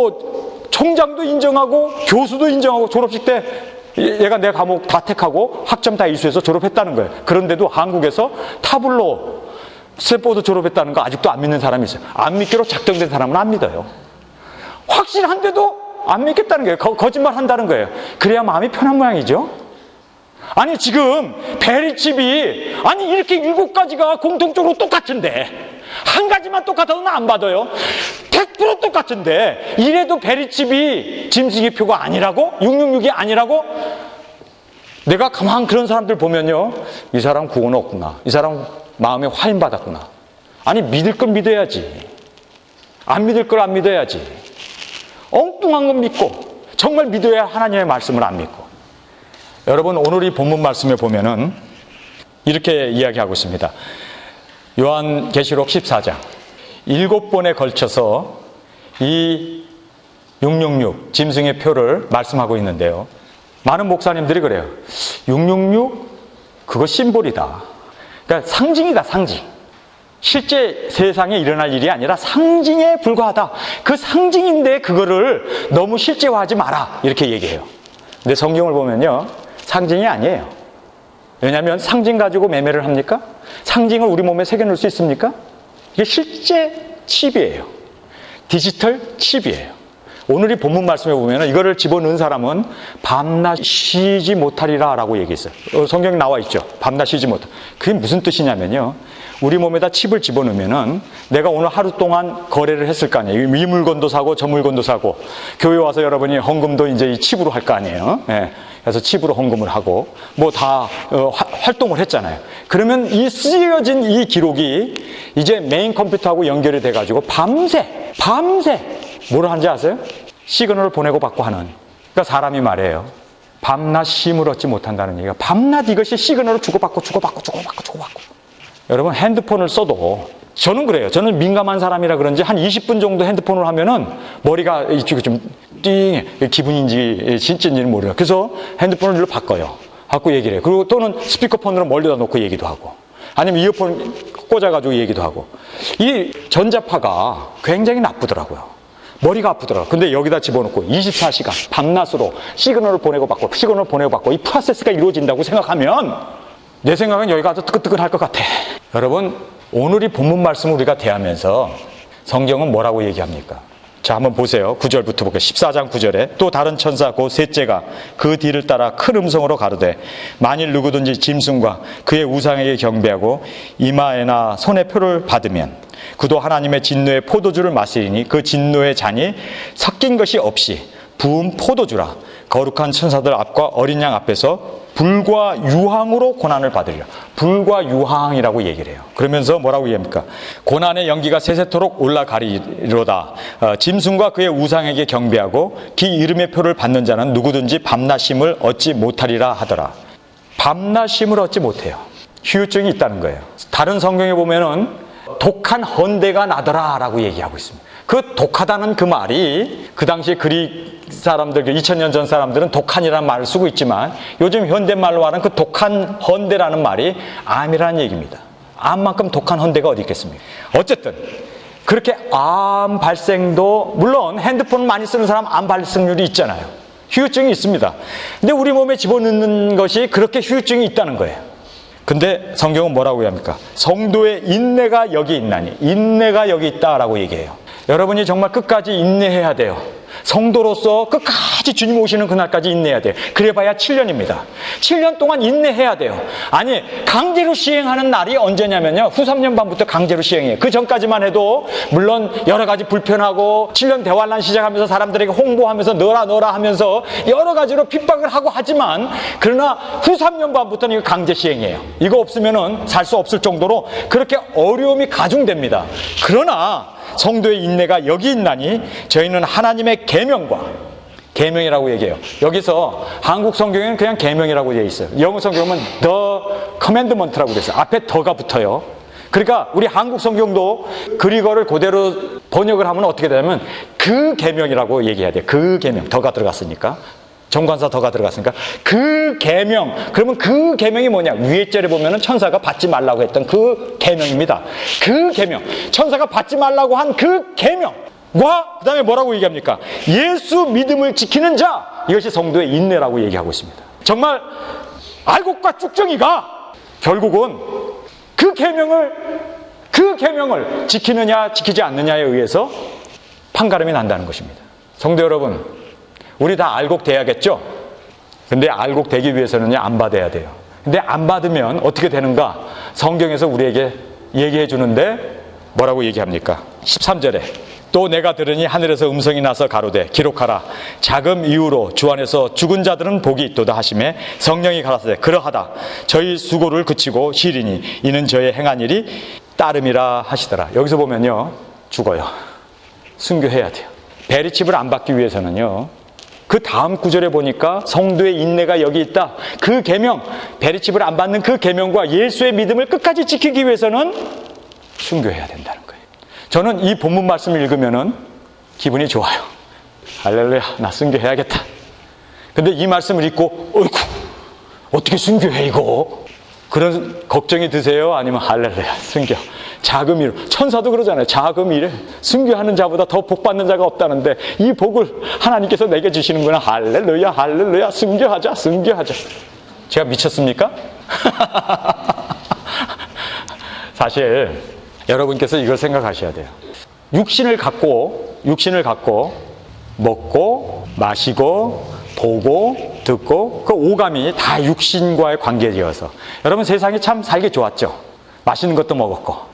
총장도 인정하고 교수도 인정하고 졸업식 때 얘가 내 과목 다 택하고 학점 다 이수해서 졸업했다는 거예요. 그런데도 한국에서 타블로 스탠포드 졸업했다는 거 아직도 안 믿는 사람이 있어요. 안 믿기로 작정된 사람은 안 믿어요. 확실한데도 안 믿겠다는 거예요. 거짓말 한다는 거예요. 그래야 마음이 편한 모양이죠. 아니, 지금 베리칩이 이렇게 7가지가 공통적으로 똑같은데 한 가지만 똑같아도 나 안 받아요. 100% 똑같은데 이래도 베리칩이 짐승의 표가 아니라고? 666이 아니라고? 내가 가만 그런 사람들 보면요, 이 사람 구원 없구나, 이 사람 마음에 화인 받았구나. 아니, 믿을 걸 믿어야지, 안 믿을 걸 안 믿어야지. 엉뚱한 건 믿고 정말 믿어야 하나님의 말씀을 안 믿고. 여러분, 오늘 이 본문 말씀에 보면은 이렇게 이야기하고 있습니다. 요한계시록 14장 7번에 걸쳐서 이 666 짐승의 표를 말씀하고 있는데요, 많은 목사님들이 그래요. 666 그거 심볼이다. 그러니까 상징이다, 상징. 실제 세상에 일어날 일이 아니라 상징에 불과하다. 그 상징인데 그거를 너무 실제화하지 마라, 이렇게 얘기해요. 근데 성경을 보면요, 상징이 아니에요. 왜냐하면 상징 가지고 매매를 합니까? 상징을 우리 몸에 새겨놓을 수 있습니까? 이게 실제 칩이에요. 디지털 칩이에요. 오늘 이 본문 말씀에 보면 이거를 집어넣은 사람은 밤낮 쉬지 못하리라 라고 얘기했어요. 성경에 나와 있죠. 밤낮 쉬지 못하. 그게 무슨 뜻이냐면요, 우리 몸에다 칩을 집어넣으면은 내가 오늘 하루 동안 거래를 했을 거 아니에요. 이 물건도 사고 저 물건도 사고, 교회 와서 여러분이 헌금도 이제 이 칩으로 할 거 아니에요. 예. 그래서 칩으로 헌금을 하고 다 활동을 했잖아요. 그러면 이 쓰여진 이 기록이 이제 메인 컴퓨터하고 연결이 돼가지고 밤새 뭐를 하는지 아세요? 시그널을 보내고 받고 하는. 그러니까 사람이 말해요, 밤낮 쉼을 얻지 못한다는 얘기가, 밤낮 이것이 시그널을 주고받고. 여러분, 핸드폰을 써도, 저는 그래요. 저는 민감한 사람이라 그런지 한 20분 정도 핸드폰을 하면은 머리가 이쪽에 좀 띵, 기분인지 진짜인지는 모르요. 그래서 핸드폰을 일로 바꿔요. 바꿔 얘기를 해요. 그리고 또는 스피커폰으로 멀리다 놓고 얘기도 하고, 아니면 이어폰 꽂아가지고 얘기도 하고. 이 전자파가 굉장히 나쁘더라고요. 머리가 아프더라고요. 근데 여기다 집어넣고 24시간 밤낮으로 시그널을 보내고 받고 이 프로세스가 이루어진다고 생각하면 내 생각은 여기가 아주 뜨끈뜨끈할 것 같아. 여러분, 오늘 이 본문 말씀을 우리가 대하면서 성경은 뭐라고 얘기합니까? 자, 한번 보세요. 9절부터 볼게요. 14장 9절에 또 다른 천사 곧 셋째가 그 뒤를 따라 큰 음성으로 가로되 만일 누구든지 짐승과 그의 우상에게 경배하고 이마에나 손에 표를 받으면 그도 하나님의 진노의 포도주를 마시리니 그 진노의 잔이 섞인 것이 없이 부은 포도주라. 거룩한 천사들 앞과 어린 양 앞에서 불과 유황으로 고난을 받으리라. 불과 유황이라고 얘기를 해요. 그러면서 뭐라고 얘기합니까? 고난의 연기가 세세토록 올라가리로다. 짐승과 그의 우상에게 경배하고 그 이름의 표를 받는 자는 누구든지 밤낮심을 얻지 못하리라 하더라. 밤낮심을 얻지 못해요. 후유증이 있다는 거예요. 다른 성경에 보면은 독한 헌대가 나더라 라고 얘기하고 있습니다. 그 독하다는 그 말이 그 당시 그릭 사람들, 2000년 전 사람들은 독한이라는 말을 쓰고 있지만 요즘 현대말로 하는 그 독한 헌대라는 말이 암이라는 얘기입니다. 암만큼 독한 헌대가 어디 있겠습니까? 어쨌든 그렇게 암 발생도, 물론 핸드폰 많이 쓰는 사람 암 발생률이 있잖아요. 후유증이 있습니다. 근데 우리 몸에 집어넣는 것이 그렇게 후유증이 있다는 거예요. 근데 성경은 뭐라고 합니까? 성도의 인내가 여기 있나니, 인내가 여기 있다라고 얘기해요. 여러분이 정말 끝까지 인내해야 돼요. 성도로서 끝까지 주님 오시는 그날까지 인내해야 돼요. 그래봐야 7년입니다. 7년 동안 인내해야 돼요. 아니, 강제로 시행하는 날이 언제냐면요, 후 3년 반부터 강제로 시행해요. 그 전까지만 해도 물론 여러 가지 불편하고 7년 대환란 시작하면서 사람들에게 홍보하면서 넣어라 하면서 여러 가지로 핍박을 하고 하지만, 그러나 후 3년 반부터는 이거 강제 시행이에요. 이거 없으면은 살 수 없을 정도로 그렇게 어려움이 가중됩니다. 그러나 성도의 인내가 여기 있나니 저희는 하나님의 계명이라고 얘기해요. 여기서 한국 성경에는 그냥 계명이라고 되어 있어요. 영어 성경은 the commandment라고 되어 있어요. 앞에 더가 붙어요. 그러니까 우리 한국 성경도 그리거를 그대로 번역을 하면 어떻게 되냐면 그 계명이라고 얘기해야 돼요. 그 계명, 더가 들어갔으니까. 정관사 더가 들어갔으니까 그 계명. 그러면 그 계명이 뭐냐? 위에 절에 보면은 천사가 받지 말라고 했던 그 계명입니다. 그 계명, 천사가 받지 말라고 한 그 계명과 그 다음에 뭐라고 얘기합니까? 예수 믿음을 지키는 자, 이것이 성도의 인내라고 얘기하고 있습니다. 정말 알곡과 쭉정이가 결국은 그 계명을 지키느냐 지키지 않느냐에 의해서 판가름이 난다는 것입니다. 성도 여러분, 우리 다 알곡돼야겠죠? 근데 알곡되기 위해서는요, 안 받아야 돼요. 근데 안 받으면 어떻게 되는가? 성경에서 우리에게 얘기해 주는데 뭐라고 얘기합니까? 13절에 또 내가 들으니 하늘에서 음성이 나서 가로되 기록하라. 자금 이후로 주 안에서 죽은 자들은 복이 있도다 하시매 성령이 가라사대 그러하다. 저희 수고를 그치고 쉬리니 이는 저의 행한 일이 따름이라 하시더라. 여기서 보면요, 죽어요. 순교해야 돼요. 베리칩을 안 받기 위해서는요, 그 다음 구절에 보니까 성도의 인내가 여기 있다. 그 계명, 베리칩을 안 받는 그 계명과 예수의 믿음을 끝까지 지키기 위해서는 순교해야 된다는 거예요. 저는 이 본문 말씀을 읽으면은 기분이 좋아요. 할렐루야, 나 순교해야겠다. 근데 이 말씀을 읽고 어이구, 어떻게 순교해 이거? 그런 걱정이 드세요? 아니면 할렐루야, 순교. 자금 이로, 천사도 그러잖아요. 자금 이래. 순교하는 자보다 더 복 받는 자가 없다는데 이 복을 하나님께서 내게 주시는구나. 할렐루야, 할렐루야. 순교하자. 제가 미쳤습니까? 사실 여러분께서 이걸 생각하셔야 돼요. 육신을 갖고 먹고 마시고 보고 듣고 그 오감이 다 육신과의 관계이어서 여러분 세상이 참 살기 좋았죠. 맛있는 것도 먹었고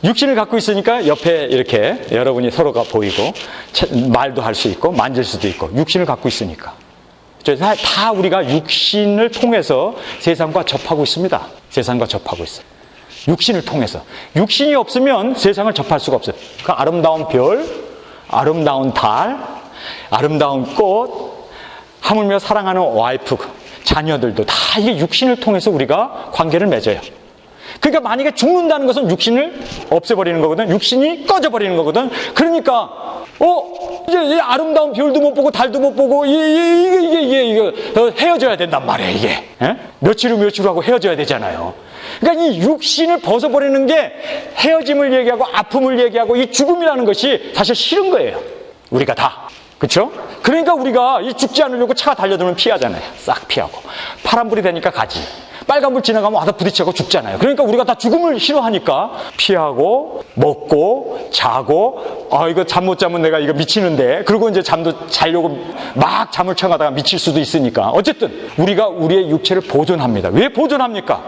육신을 갖고 있으니까 옆에 이렇게 여러분이 서로가 보이고 말도 할 수 있고 만질 수도 있고 육신을 갖고 있으니까 다 우리가 육신을 통해서 세상과 접하고 있습니다. 세상과 접하고 있어요. 육신을 통해서. 육신이 없으면 세상을 접할 수가 없어요. 그 아름다운 별, 아름다운 달, 아름다운 꽃, 하물며 사랑하는 와이프, 자녀들도 다 이게 육신을 통해서 우리가 관계를 맺어요. 그러니까 만약에 죽는다는 것은 육신을 없애버리는 거거든. 육신이 꺼져버리는 거거든. 그러니까 이제 아름다운 별도 못 보고 달도 못 보고 이게 헤어져야 된단 말이에요. 이게 며칠 후 하고 헤어져야 되잖아요. 그러니까 이 육신을 벗어버리는 게 헤어짐을 얘기하고 아픔을 얘기하고 이 죽음이라는 것이 사실 싫은 거예요. 우리가 다. 그렇죠? 그러니까 우리가 이 죽지 않으려고 차가 달려들면 피하잖아요. 싹 피하고. 파란불이 되니까 가지. 빨간불 지나가면 와서 부딪히고 죽잖아요. 그러니까 우리가 다 죽음을 싫어하니까 피하고 먹고 자고 이거 잠 못 자면 내가 이거 미치는데 그리고 이제 잠도 자려고 막 잠을 청하다가 미칠 수도 있으니까 어쨌든 우리가 우리의 육체를 보존합니다. 왜 보존합니까?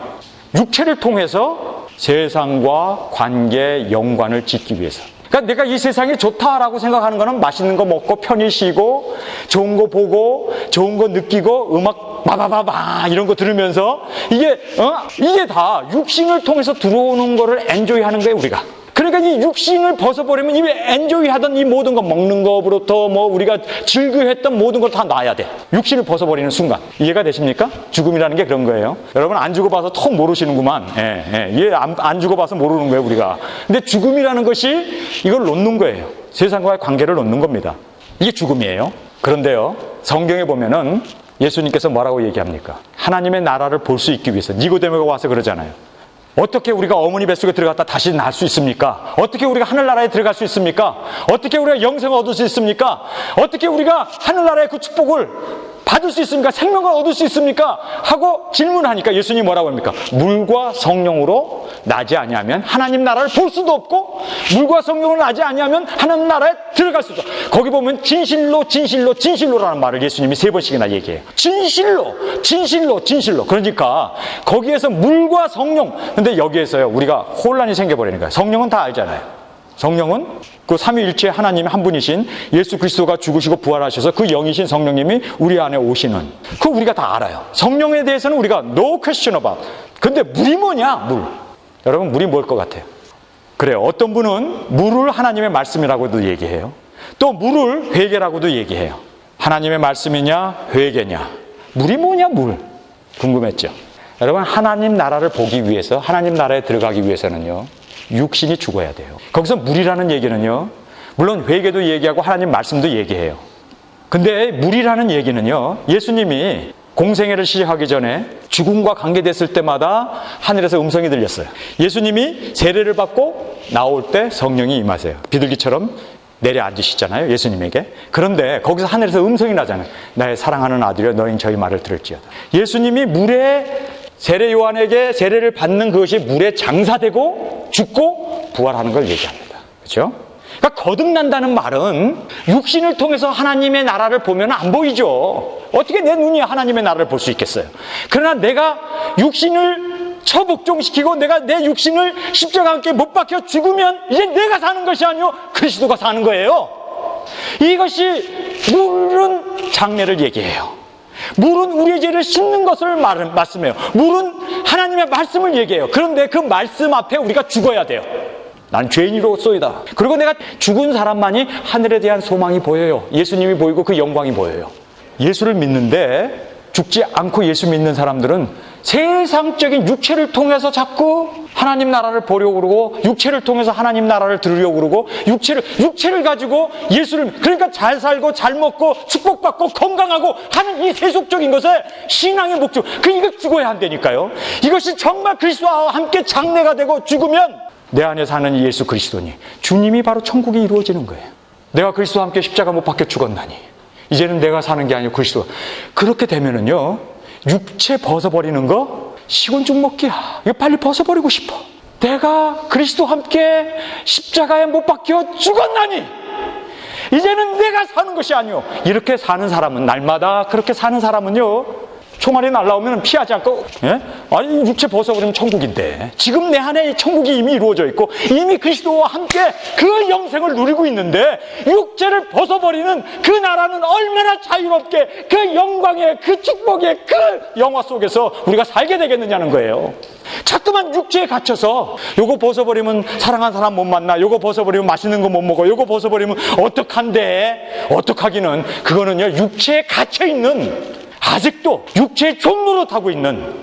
육체를 통해서 세상과 관계 연관을 짓기 위해서. 그러니까 내가 이 세상이 좋다라고 생각하는 거는 맛있는 거 먹고 편히 쉬고 좋은 거 보고 좋은 거 느끼고 음악 바바바바 이런 거 들으면서 이게 다 육신을 통해서 들어오는 거를 엔조이하는 거예요, 우리가. 그러니까 이 육신을 벗어버리면 이미 엔조이하던 이 모든 거 먹는 거부터 우리가 즐거워했던 모든 걸 다 놔야 돼. 육신을 벗어버리는 순간. 이해가 되십니까? 죽음이라는 게 그런 거예요. 여러분 안 죽어봐서 턱 모르시는구만. 안 죽어봐서 모르는 거예요, 우리가. 근데 죽음이라는 것이 이걸 놓는 거예요. 세상과의 관계를 놓는 겁니다. 이게 죽음이에요. 그런데요, 성경에 보면은 예수님께서 뭐라고 얘기합니까? 하나님의 나라를 볼 수 있기 위해서 니고데모가 와서 그러잖아요. 어떻게 우리가 어머니 뱃속에 들어갔다 다시 날 수 있습니까? 어떻게 우리가 하늘나라에 들어갈 수 있습니까? 어떻게 우리가 영생을 얻을 수 있습니까? 어떻게 우리가 하늘나라의 그 축복을 받을 수 있습니까? 생명을 얻을 수 있습니까? 하고 질문하니까 예수님이 뭐라고 합니까? 물과 성령으로 나지 아니하면 하나님 나라를 볼 수도 없고, 물과 성령으로 나지 아니하면 하나님 나라에 들어갈 수도 없고. 거기 보면 진실로 진실로 진실로라는 말을 예수님이 3번씩이나 얘기해요. 진실로 진실로 진실로. 그러니까 거기에서 물과 성령, 근데 여기에서요 우리가 혼란이 생겨버리는 거예요. 성령은 다 알잖아요. 성령은 그 삼위일체 하나님 한 분이신 예수 그리스도가 죽으시고 부활하셔서 그 영이신 성령님이 우리 안에 오시는, 그거 우리가 다 알아요. 성령에 대해서는 우리가 no question about. 근데 물이 뭐냐? 물. 여러분, 물이 뭘 것 같아요? 그래요. 어떤 분은 물을 하나님의 말씀이라고도 얘기해요. 또 물을 회개라고도 얘기해요. 하나님의 말씀이냐 회개냐. 물이 뭐냐? 물. 궁금했죠? 여러분, 하나님 나라를 보기 위해서, 하나님 나라에 들어가기 위해서는요 육신이 죽어야 돼요. 거기서 물이라는 얘기는요, 물론 회개도 얘기하고 하나님 말씀도 얘기해요. 근데 물이라는 얘기는요, 예수님이 공생애를 시작하기 전에 죽음과 관계됐을 때마다 하늘에서 음성이 들렸어요. 예수님이 세례를 받고 나올 때 성령이 임하세요. 비둘기처럼 내려앉으시잖아요, 예수님에게. 그런데 거기서 하늘에서 음성이 나잖아요. 나의 사랑하는 아들이여, 너희는 저희 말을 들을지어다. 예수님이 물에, 세례 요한에게 세례를 받는 그것이 물에 장사되고 죽고 부활하는 걸 얘기합니다. 그렇죠? 그러니까 거듭난다는 말은 육신을 통해서 하나님의 나라를 보면 안 보이죠. 어떻게 내 눈이 하나님의 나라를 볼 수 있겠어요? 그러나 내가 육신을 처복종시키고 내가 내 육신을 십자가와 함께 못 박혀 죽으면 이제 내가 사는 것이 아니요 그리스도가 사는 거예요. 이것이 물은 장래를 얘기해요. 물은 우리의 죄를 씻는 것을 말씀해요. 물은 하나님의 말씀을 얘기해요. 그런데 그 말씀 앞에 우리가 죽어야 돼요. 난 죄인으로소이다. 그리고 내가 죽은 사람만이 하늘에 대한 소망이 보여요. 예수님이 보이고 그 영광이 보여요. 예수를 믿는데 죽지 않고 예수 믿는 사람들은 세상적인 육체를 통해서 자꾸 하나님 나라를 보려고 그러고, 육체를 통해서 하나님 나라를 들으려고 그러고, 육체를 가지고 예수를, 그러니까 잘 살고 잘 먹고 축복받고 건강하고 하는 이 세속적인 것에 신앙의 목적, 이거 죽어야 한다니까요. 이것이 정말 그리스도와 함께 장래가 되고 죽으면 내 안에 사는 예수 그리스도니, 주님이 바로 천국이 이루어지는 거예요. 내가 그리스도와 함께 십자가 못 박혀 죽었나니 이제는 내가 사는 게 아니고 그리스도. 그렇게 되면은요, 육체 벗어버리는 거 시곤 죽먹기야. 이거 빨리 벗어버리고 싶어. 내가 그리스도와 함께 십자가에 못 박혀 죽었나니 이제는 내가 사는 것이 아니오. 이렇게 사는 사람은, 날마다 그렇게 사는 사람은요, 총알이 날라오면 피하지 않고, 아니 육체 벗어버리면 천국인데, 지금 내 안에 천국이 이미 이루어져 있고 이미 그리스도와 함께 그 영생을 누리고 있는데, 육체를 벗어버리는 그 나라는 얼마나 자유롭게 그 영광의 그 축복의 그 영화 속에서 우리가 살게 되겠느냐는 거예요. 자꾸만 육체에 갇혀서 요거 벗어버리면 사랑하는 사람 못 만나, 요거 벗어버리면 맛있는 거 못 먹어, 요거 벗어버리면 어떡한데. 어떡하기는, 그거는요 육체에 갇혀있는, 아직도 육체의 종로로 타고 있는,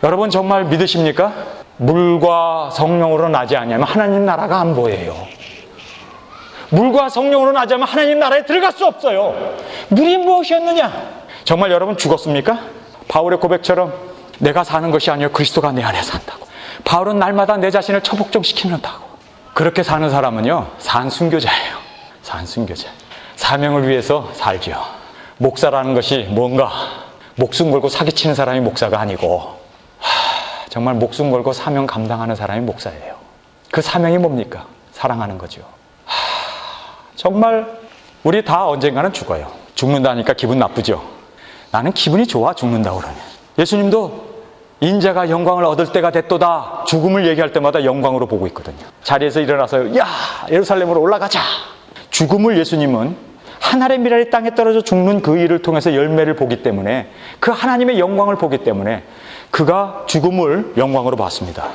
여러분 정말 믿으십니까? 물과 성령으로 나지 아니하면 하나님 나라가 안 보여요. 물과 성령으로 나지 않으면 하나님 나라에 들어갈 수 없어요. 물이 무엇이었느냐? 정말 여러분 죽었습니까? 바울의 고백처럼 내가 사는 것이 아니요 그리스도가 내 안에 산다고. 바울은 날마다 내 자신을 처복종시키는다고. 그렇게 사는 사람은요 산순교자예요. 산순교자. 사명을 위해서 살죠. 목사라는 것이 뭔가, 목숨 걸고 사기치는 사람이 목사가 아니고, 정말 목숨 걸고 사명 감당하는 사람이 목사예요. 그 사명이 뭡니까? 사랑하는 거죠. 정말 우리 다 언젠가는 죽어요. 죽는다니까 기분 나쁘죠? 나는 기분이 좋아, 죽는다고 그러면. 예수님도 인자가 영광을 얻을 때가 됐도다, 죽음을 얘기할 때마다 영광으로 보고 있거든요. 자리에서 일어나서 야 예루살렘으로 올라가자. 죽음을 예수님은 하늘의 미랄이 땅에 떨어져 죽는 그 일을 통해서 열매를 보기 때문에, 그 하나님의 영광을 보기 때문에 그가 죽음을 영광으로 봤습니다.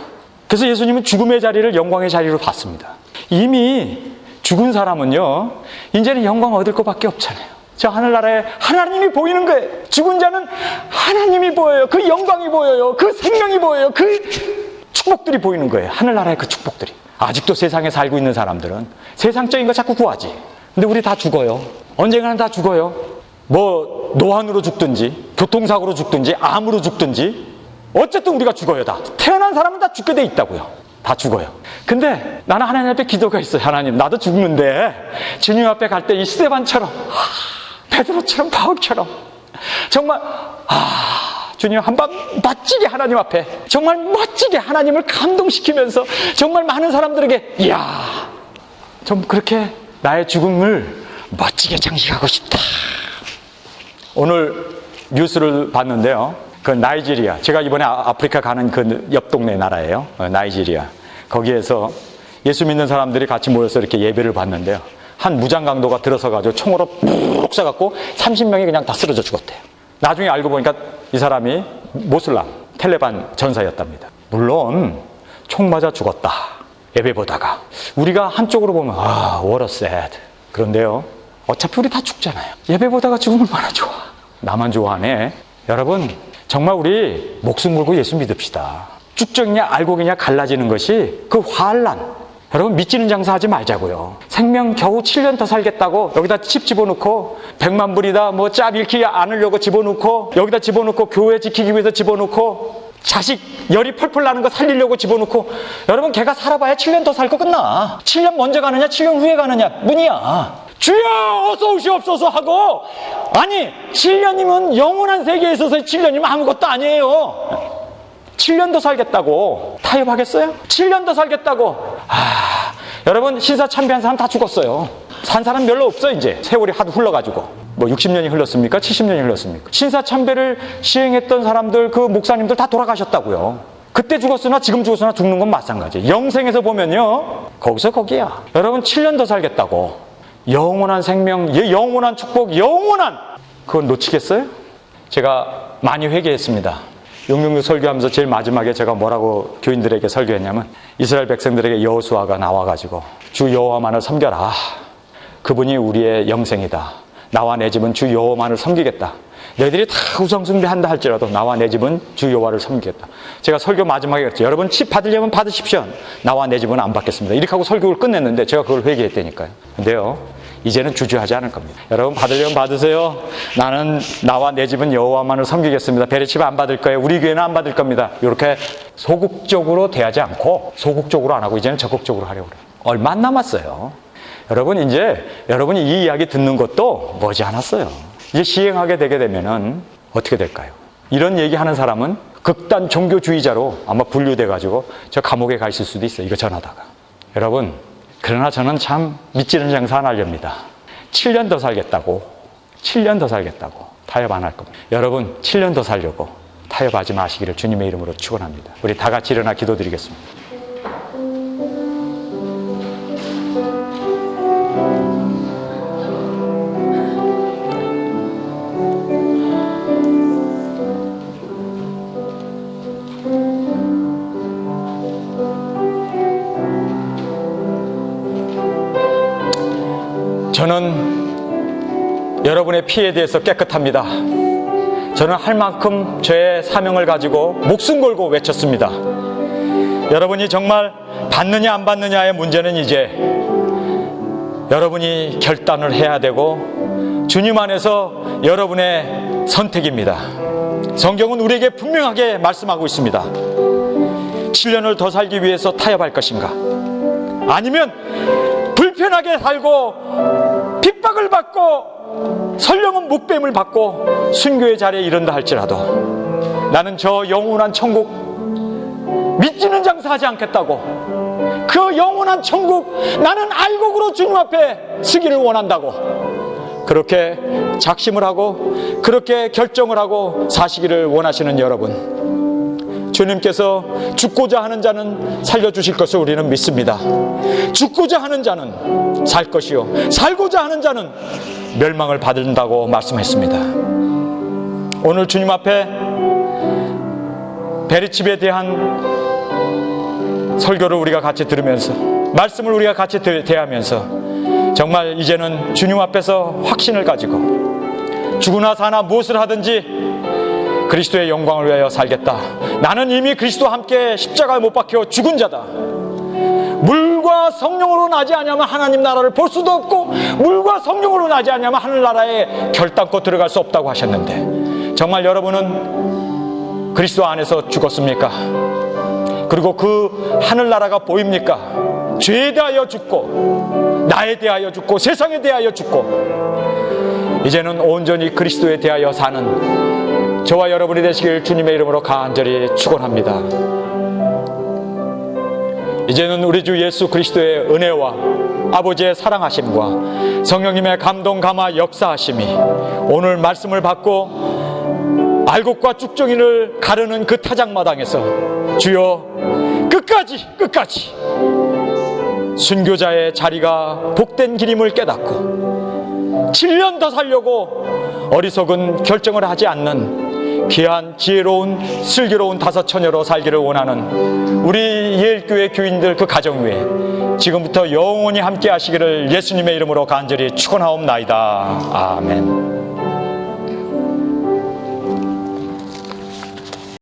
그래서 예수님은 죽음의 자리를 영광의 자리로 봤습니다. 이미 죽은 사람은요 이제는 영광 얻을 것밖에 없잖아요. 저 하늘나라에 하나님이 보이는 거예요. 죽은 자는 하나님이 보여요. 그 영광이 보여요. 그 생명이 보여요. 그 축복들이 보이는 거예요. 하늘나라의 그 축복들이. 아직도 세상에 살고 있는 사람들은 세상적인 거 자꾸 구하지. 근데 우리 다 죽어요. 언젠가는 다 죽어요. 뭐 노안으로 죽든지 교통사고로 죽든지 암으로 죽든지 어쨌든 우리가 죽어요. 다 태어난 사람은 다 죽게 돼 있다고요. 다 죽어요. 근데 나는 하나님 앞에 기도가 있어요. 하나님, 나도 죽는데 주님 앞에 갈 때 이 스데반처럼 베드로처럼 바울처럼 정말 주님 한번 멋지게 하나님 앞에 정말 멋지게 하나님을 감동시키면서 정말 많은 사람들에게 이야 좀 그렇게 나의 죽음을 멋지게 장식하고 싶다. 오늘 뉴스를 봤는데요. 그 나이지리아, 제가 이번에 아프리카 가는 그 옆 동네 나라예요. 나이지리아. 거기에서 예수 믿는 사람들이 같이 모여서 이렇게 예배를 봤는데요. 한 무장강도가 들어서가지고 총으로 푹 쏴갖고 30명이 그냥 다 쓰러져 죽었대요. 나중에 알고 보니까 이 사람이 모슬람, 텔레반 전사였답니다. 물론 총 맞아 죽었다. 예배 보다가. 우리가 한쪽으로 보면 what a sad. 그런데요. 어차피 우리 다 죽잖아요. 예배 보다가 죽으면 얼마나 좋아. 나만 좋아하네. 여러분 정말 우리 목숨 걸고 예수 믿읍시다. 쭉정이냐 알곡이냐 갈라지는 것이 그 환란. 여러분 믿지는 장사하지 말자고요. 생명 겨우 7년 더 살겠다고 여기다 칩 집어넣고 100만 불이다 뭐 짭 잃지 않으려고 집어넣고 여기다 집어넣고 교회 지키기 위해서 집어넣고 자식 열이 펄펄 나는 거 살리려고 집어넣고 여러분 걔가 살아봐야 7년 더 살고 끝나. 7년 먼저 가느냐 7년 후에 가느냐 문이야. 주여 어서 오시옵소서 하고 아니 7년이면 영원한 세계에 있어서 7년이면 아무것도 아니에요. 7년 더 살겠다고 타협하겠어요? 7년 더 살겠다고 여러분 신사참배한 사람 다 죽었어요. 산 사람 별로 없어. 이제 세월이 하도 흘러가지고 뭐 60년이 흘렀습니까? 70년이 흘렀습니까? 신사참배를 시행했던 사람들 그 목사님들 다 돌아가셨다고요. 그때 죽었으나 지금 죽었으나 죽는 건 마찬가지. 영생에서 보면요 거기서 거기야. 여러분 7년 더 살겠다고 영원한 생명, 영원한 축복, 영원한 그건 놓치겠어요? 제가 많이 회개했습니다. 666 설교하면서 제일 마지막에 제가 뭐라고 교인들에게 설교했냐면 이스라엘 백성들에게 여호수아가 나와가지고 주 여호와만을 섬겨라. 그분이 우리의 영생이다. 나와 내 집은 주 여호와만을 섬기겠다. 너희들이 다 우상숭배한다 할지라도 나와 내 집은 주 여호와를 섬기겠다. 제가 설교 마지막에 그랬죠. 여러분 칩 받으려면 받으십시오. 나와 내 집은 안 받겠습니다. 이렇게 하고 설교를 끝냈는데 제가 그걸 회개했다니까요. 근데요 이제는 주저하지 않을 겁니다. 여러분 받으려면 받으세요. 나는 나와 내 집은 여호와만을 섬기겠습니다. 베레칩 안 받을 거예요. 우리 교회는 안 받을 겁니다. 이렇게 소극적으로 대하지 않고 소극적으로 안 하고 이제는 적극적으로 하려고 그래요. 얼마 안 남았어요. 여러분 이제 여러분이 이 이야기 듣는 것도 머지않았어요. 이제 시행하게 되게 되면은 어떻게 될까요? 이런 얘기하는 사람은 극단 종교주의자로 아마 분류돼가지고 저 감옥에 가 있을 수도 있어요. 이거 전하다가. 여러분 그러나 저는 참 믿지는 장사 안 하렵니다. 7년 더 살겠다고 7년 더 살겠다고 타협 안 할 겁니다. 여러분 7년 더 살려고 타협하지 마시기를 주님의 이름으로 축원합니다. 우리 다 같이 일어나 기도드리겠습니다. 저는 여러분의 피에 대해서 깨끗합니다. 저는 할 만큼 저의 사명을 가지고 목숨 걸고 외쳤습니다. 여러분이 정말 받느냐 안 받느냐의 문제는 이제 여러분이 결단을 해야 되고 주님 안에서 여러분의 선택입니다. 성경은 우리에게 분명하게 말씀하고 있습니다. 7년을 더 살기 위해서 타협할 것인가? 아니면 불편하게 살고 핍박을 받고 설령은 묵뱀을 받고 순교의 자리에 이른다 할지라도 나는 저 영원한 천국 믿지는 장사하지 않겠다고 그 영원한 천국 나는 알곡으로 주님 앞에 서기를 원한다고 그렇게 작심을 하고 그렇게 결정을 하고 사시기를 원하시는 여러분, 주님께서 죽고자 하는 자는 살려주실 것을 우리는 믿습니다. 죽고자 하는 자는 살 것이요 살고자 하는 자는 멸망을 받는다고 말씀했습니다. 오늘 주님 앞에 베리칩에 대한 설교를 우리가 같이 들으면서 말씀을 우리가 같이 대하면서 정말 이제는 주님 앞에서 확신을 가지고 죽으나 사나 무엇을 하든지 그리스도의 영광을 위하여 살겠다. 나는 이미 그리스도와 함께 십자가에 못 박혀 죽은 자다. 물과 성령으로 나지 않으면 하나님 나라를 볼 수도 없고 물과 성령으로 나지 않으면 하늘나라에 결단코 들어갈 수 없다고 하셨는데 정말 여러분은 그리스도 안에서 죽었습니까? 그리고 그 하늘나라가 보입니까? 죄에 대하여 죽고 나에 대하여 죽고 세상에 대하여 죽고 이제는 온전히 그리스도에 대하여 사는 저와 여러분이 되시길 주님의 이름으로 간절히 축원합니다. 이제는 우리 주 예수 그리스도의 은혜와 아버지의 사랑하심과 성령님의 감동 감화 역사하심이 오늘 말씀을 받고 알곡과 쭉정이를 가르는 그 타작마당에서 주여 끝까지 순교자의 자리가 복된 길임을 깨닫고 7년 더 살려고 어리석은 결정을 하지 않는 귀한 지혜로운 슬기로운 다섯 처녀로 살기를 원하는 우리 예일교회 교인들 그 가정 위에 지금부터 영원히 함께 하시기를 예수님의 이름으로 간절히 축원하옵나이다. 아멘.